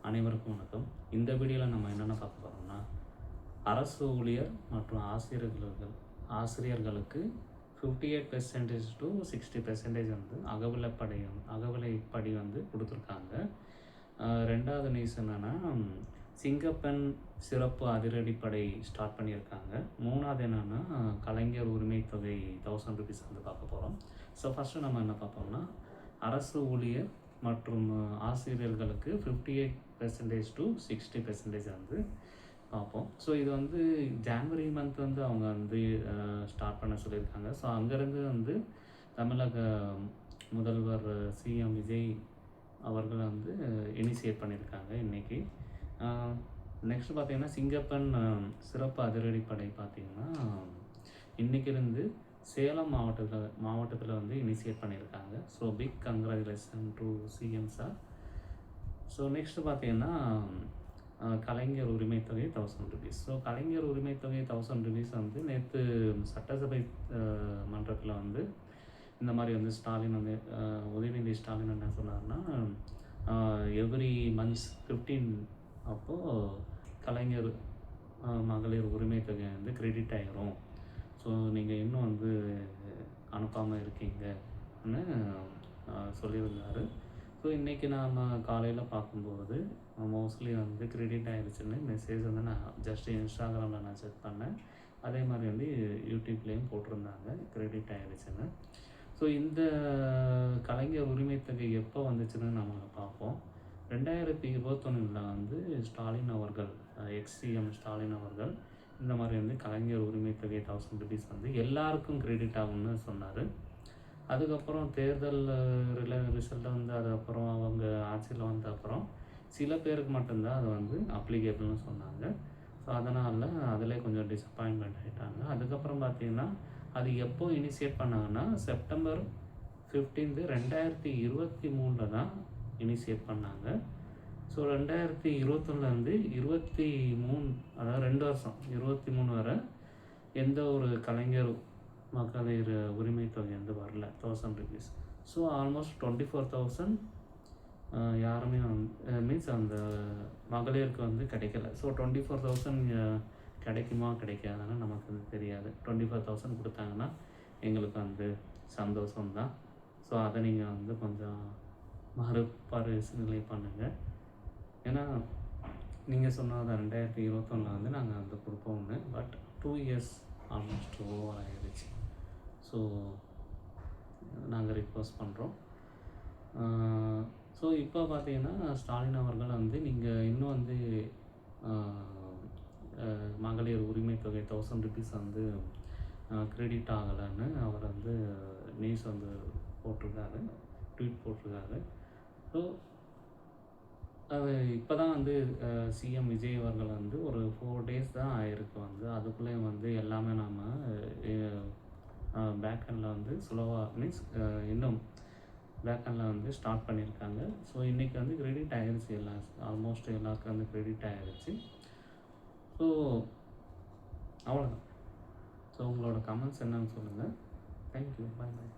அனைவருக்கும் வணக்கம். இந்த வீடியோவில் நம்ம என்னென்ன பார்க்க போகிறோம்னா, அரசு ஊழியர் மற்றும் ஆசிரியர்களுக்கு 58% to 60% வந்து அகவிலைப்படி வந்து கொடுத்துருக்காங்க. ரெண்டாவது நியூஸ் என்னென்னா, சிங்கப்பெண் சிறப்பு அதிரடிப்படை ஸ்டார்ட் பண்ணியிருக்காங்க. மூணாவது என்னென்னா, கலைஞர் உரிமை தொகை 1000 rupees வந்து பார்க்க போகிறோம். ஸோ ஃபஸ்ட்டு நம்ம என்ன பார்ப்போம்னா, அரசு ஊழியர் மற்றும் ஆசிரியர்களுக்கு 58% to 60% வந்து பார்ப்போம். ஸோ இது வந்து ஜான்வரி மந்த் வந்து அவங்க வந்து ஸ்டார்ட் பண்ண சொல்லியிருக்காங்க. ஸோ அங்கேருந்து வந்து தமிழக முதல்வர் சிஎம் விஜய் அவர்கள் வந்து இனிஷியேட் பண்ணியிருக்காங்க இன்றைக்கி. நெக்ஸ்ட் பார்த்திங்கன்னா, சிங்கப்பெண் சிறப்பு அதிரடிப்படை பார்த்திங்கன்னா இன்றைக்கிருந்து சேலம் மாவட்டத்தில் வந்து இனிஷியேட் பண்ணியிருக்காங்க. So big congratulation to CM sir. So next பார்த்தீங்கன்னா, கலைஞர் உரிமை தொகை 1000 rupees. ஸோ கலைஞர் உரிமை தொகை 1000 rupees வந்து நேற்று சட்டசபை மன்றத்தில் வந்து இந்த மாதிரி வந்து ஸ்டாலின் வந்து உதயநிதி ஸ்டாலின் என்ன சொன்னார்னா, எவ்ரி மந்த்ஸ் 15 அப்போது கலைஞர் மகளிர் உரிமை தொகை வந்து கிரெடிட் ஆகிரும். ஸோ நீங்கள் இன்னும் வந்து அனுப்பாமல் இருக்கீங்கன்னு சொல்லியிருந்தார். ஸோ இன்றைக்கி நாம் காலையில் பார்க்கும்போது மோஸ்ட்லி வந்து கிரெடிட் ஆகிடுச்சுன்னு மெசேஜ் வந்து நான் ஜஸ்ட் இன்ஸ்டாகிராமில் நான் செக் பண்ணேன். அதே மாதிரி வந்து யூடியூப்லேயும் போட்டிருந்தாங்க கிரெடிட் ஆகிடுச்சுன்னு. ஸோ இந்த கலைஞர் உரிமை தொகை எப்போ வந்துச்சுன்னு நம்ம பார்ப்போம். 2021 வந்து ஸ்டாலின் அவர்கள், எக்ஸ்-சிஎம் ஸ்டாலின் அவர்கள் இந்த மாதிரி வந்து கலைஞர் உரிமை தொகை 1000 rupees வந்து எல்லாருக்கும் கிரெடிட் ஆகும்னு சொன்னார். அதுக்கப்புறம் தேர்தல் ரிசல்ட் வந்து அதுக்கப்புறம் அவங்க ஆட்சியில் வந்த அப்புறம் சில பேருக்கு மட்டும்தான் அது வந்து அப்ளிகேபிள்னு சொன்னாங்க. ஸோ அதனால் அதிலே கொஞ்சம் டிசப்பாயின்மெண்ட் ஆகிட்டாங்க. அதுக்கப்புறம் பார்த்திங்கன்னா, அது எப்போ இனிஷியேட் பண்ணாங்கன்னா செப்டம்பர் 15, 2023 தான் இனிஷியேட் பண்ணாங்க. ஸோ 2021 23, அதாவது 2 வருஷம் 23 வரை எந்த ஒரு கலைஞர் மகளிர் உரிமை தொகை வந்து வரல 1000 rupees. ஸோ ஆல்மோஸ்ட் 24,000 யாருமே மீன்ஸ் அந்த மகளிருக்கு வந்து கிடைக்கல. ஸோ 24,000 கிடைக்குமா கிடைக்காதுன்னு நமக்கு வந்து தெரியாது. 24,000 கொடுத்தாங்கன்னா எங்களுக்கு வந்து சந்தோஷம்தான். ஸோ அதை நீங்கள் வந்து கொஞ்சம் மறுபரிசீலனை பண்ணுங்கள். ஏன்னா நீங்கள் சொன்னது 2021 வந்து நாங்கள் வந்து கொடுப்போம்னு, பட் 2 years ஆல்மோஸ்ட் ஓவர் ஆகிடுச்சு. ஸோ நாங்கள் ரிக்வெஸ்ட் பண்ணுறோம். ஸோ இப்போ பார்த்தீங்கன்னா, ஸ்டாலின் அவர்கள் வந்து நீங்கள் இன்னும் வந்து மகளிர் உரிமை தொகை 1000 rupees வந்து கிரெடிட் ஆகலைன்னு அவர் வந்து நியூஸ் வந்து போட்டிருக்காரு, ட்வீட் போட்டிருக்காரு. ஸோ அது இப்போ தான் வந்து சிஎம் விஜய் அவர்கள் வந்து ஒரு 4 days தான் ஆயிருக்கு வந்து. அதுக்குள்ளே வந்து எல்லாமே நாம் பேக்கெண்டில் வந்து ஸ்லோவாக மீன்ஸ் இன்னும் பேக்கெண்டில் வந்து ஸ்டார்ட் பண்ணியிருக்காங்க. ஸோ இன்றைக்கி வந்து கிரெடிட் ஆகிடுச்சு, ஆல்மோஸ்ட் எல்லாருக்கும் வந்து கிரெடிட் ஆகிடுச்சு. ஸோ அவ்வளோதான். ஸோ உங்களோட கமெண்ட்ஸ் என்னன்னு சொல்லுங்கள். தேங்க்யூ, பாய் பாய்.